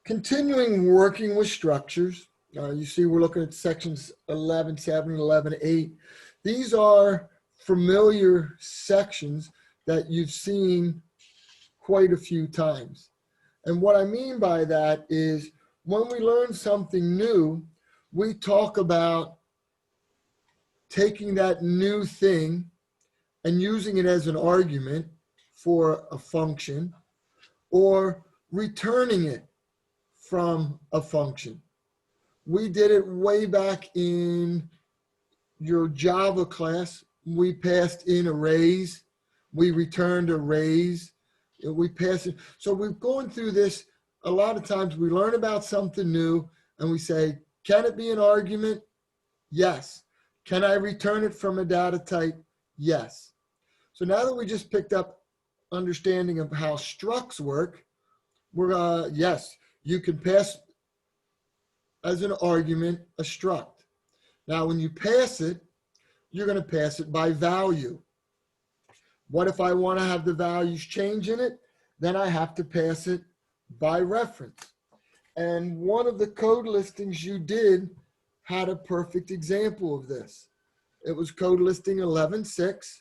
Continuing working with structures, you see we're looking at sections 11.7 and 11.8. These are familiar sections that you've seen quite a few times. And what I mean by that is when we learn something new, we talk about taking that new thing and using it as an argument for a function or returning it from a function. We did it way back in your Java class. We passed in arrays. We returned arrays. We passed it. So we're going through this. A lot of times we learn about something new and we say, can it be an argument? Yes. Can I return it from a data type? Yes. So now that we just picked up understanding of how structs work, we're, yes, you can pass as an argument a struct. Now, when you pass it, you're going to pass it by value. What if I want to have the values change in it? Then I have to pass it by reference. And one of the code listings you did had a perfect example of this. It was code listing 11.6.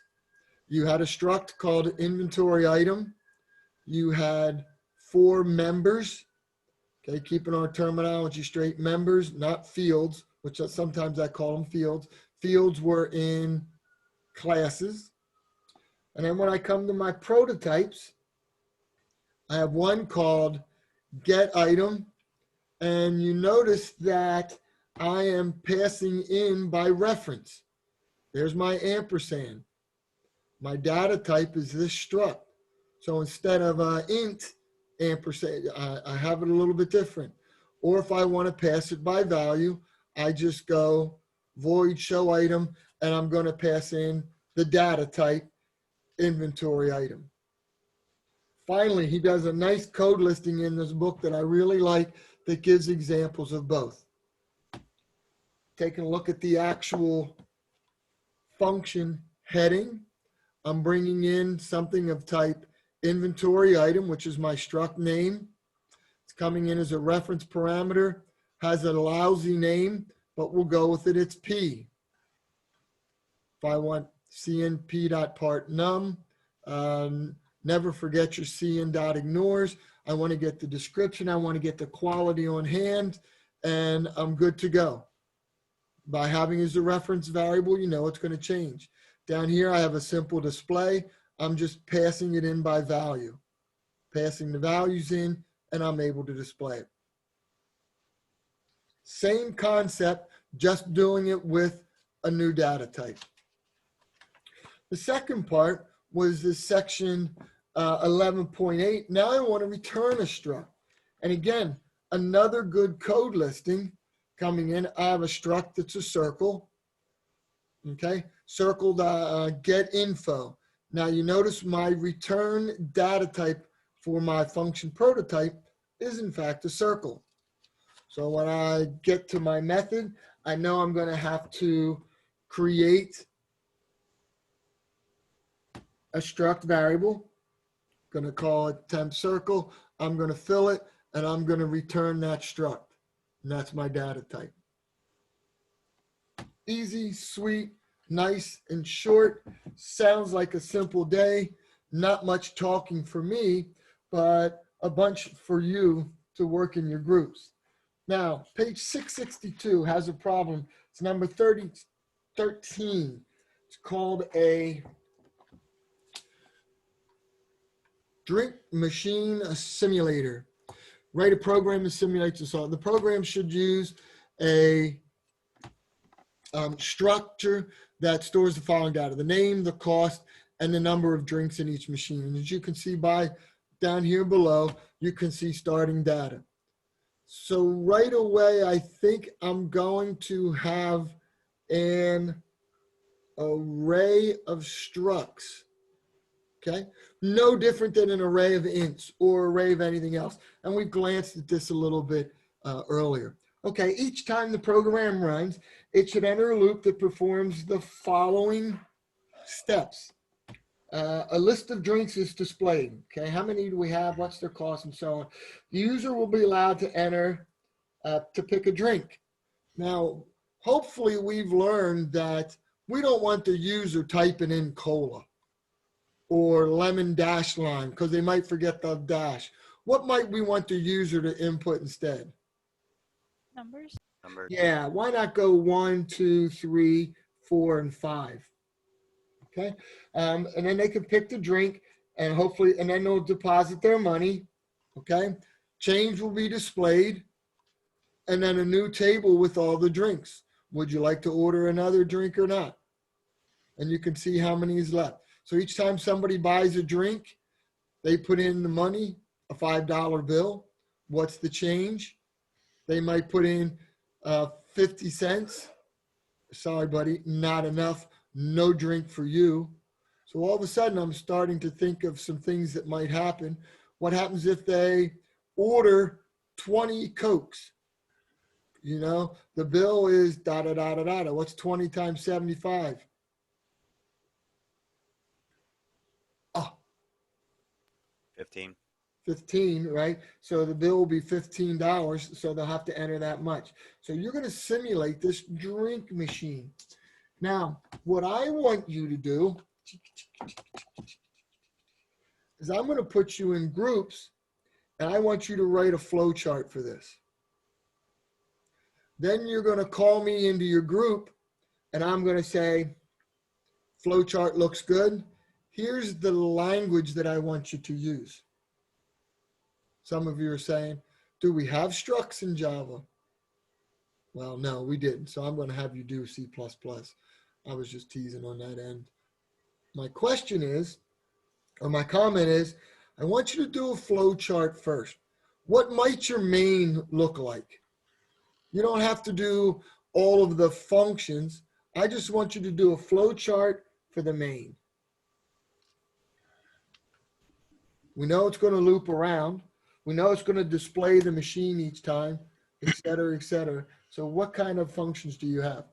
You had a struct called inventory item. You had 4 members. Okay, keeping our terminology straight, members, not fields, which sometimes I call them fields. Fields were in classes. And then when I come to my prototypes, I have one called get item. And you notice that I am passing in by reference. There's my ampersand. My data type is this struct. So instead of int, ampersand, I have it a little bit different. Or if I want to pass it by value, I just go void show item, and I'm going to pass in the data type inventory item. Finally, he does a nice code listing in this book that I really like that gives examples of both. Taking a look at the actual function heading, I'm bringing in something of type inventory item, which is my struct name. It's coming in as a reference parameter, has a lousy name, but we'll go with it. It's P. If I want cnp.partNum, never forget your cn.ignores. I want to get the description. I want to get the quality on hand, and I'm good to go. By having as a reference variable, you know it's going to change. Down here, I have a simple display. I'm just passing it in by value. Passing the values in, and I'm able to display it. Same concept, just doing it with a new data type. The second part was this section 11.8. Now I want to return a struct. And again, another good code listing coming in. I have a struct that's a circle. Okay, circled get info. Now you notice my return data type for my function prototype is in fact a circle. So when I get to my method, I know I'm going to have to create a struct variable. Going to call it temp circle. I'm going to fill it, and I'm going to return that struct. And that's my data type. Easy, sweet, nice and short. Sounds like a simple day. Not much talking for me, but a bunch for you to work in your groups. Now, page 662 has a problem. It's number 13. It's called a drink machine simulator. Write a program that simulates a song. The program should use a structure that stores the following data: the name, the cost, and the number of drinks in each machine. And as you can see by down here below, you can see starting data. So right away, I think I'm going to have an array of structs. Okay, no different than an array of ints or array of anything else. And we glanced at this a little bit earlier. Okay, each time the program runs, it should enter a loop that performs the following steps. A list of drinks is displayed. Okay, how many do we have? What's their cost, and so on. The user will be allowed to enter to pick a drink. Now, hopefully, we've learned that we don't want the user typing in cola or lemon dash lime because they might forget the dash. What might we want the user to input instead? Numbers. Yeah, why not go 1, 2, 3, 4, and 5? Okay, and then they can pick the drink, and hopefully, and then they'll deposit their money. Okay, change will be displayed, and then a new table with all the drinks. Would you like to order another drink or not? And you can see how many is left. So each time somebody buys a drink, they put in the money, a $5 bill. What's the change? They might put in 50 cents. Sorry, buddy, not enough. No drink for you. So all of a sudden, I'm starting to think of some things that might happen. What happens if they order 20 Cokes? You know, the bill is da da da da da da. What's 20 times 75? Oh, 15. 15, right? So the bill will be $15. So they'll have to enter that much. So you're going to simulate this drink machine. Now, what I want you to do is I'm going to put you in groups, and I want you to write a flow chart for this. Then you're going to call me into your group, and I'm going to say, flow chart looks good. Here's the language that I want you to use. Some of you are saying, do we have structs in Java? Well, no, we didn't. So I'm going to have you do C++. I was just teasing on that end. My question is, or my comment is, I want you to do a flow chart first. What might your main look like? You don't have to do all of the functions. I just want you to do a flow chart for the main. We know it's going to loop around. We know it's going to display the machine each time, et cetera, et cetera. So what kind of functions do you have?